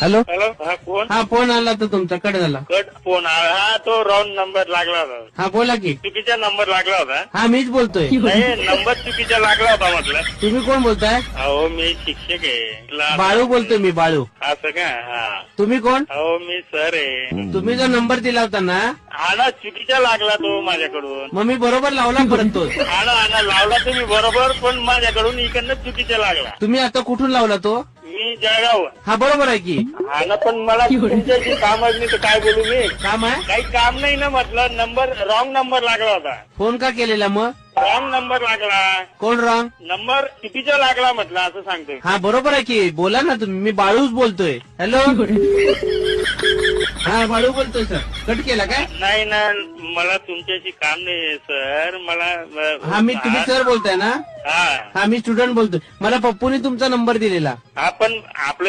Hello hello, हा कोण? हा फोन आला तर तुमचा कट झाला. कट फोन हा तो रॉंग नंबर लागला होता. हा बोला की. चुकीचा नंबर लागला होता. हा मीच बोलतोय. नाही, नंबर चुकीचा लागला होता म्हटलं. तुम्ही कोण बोलताय? अहो मी शिक्षक आहे. बाळू बोलतोय मी, बाळू. असं का? हा. तुम्ही कोण? अहो मी सर आहे. तुम्ही जो नंबर दिला होता ना, हा ना, चुकीचा लागला तो माझ्याकडून. मग मी बरोबर लावला परत तो. हा ना, लावला तुम्ही बरोबर, पण माझ्याकडून इकडनं चुकीचा लागला. तुम्ही आता कुठून लावला तो? मी जळगाव. हा बरोबर आहे की. हा ना, पण मला तुमच्याशी कामच नाही तर काय बोलू मी. काम आहे? काही काम नाही ना म्हटलं. नंबर रॉंग नंबर लागला होता. फोन का केलेला मग? रॉंग नंबर लागला. कोण रॉंग? नंबर चुकीचा लागला म्हटलं, असं सांगतोय. हा बरोबर आहे की. बोला ना तुम्ही. मी बाळूच बोलतोय. हॅलो. हा बाळू बोलतोय सर. कट केला काय? नाही ना, मला तुमच्याशी काम नाही सर. मला हा मी तुम्ही सर बोलताय ना? हा हा मी स्टुडंट बोलतोय. मला पप्पूने तुमचा नंबर दिलेला. आपण आपलं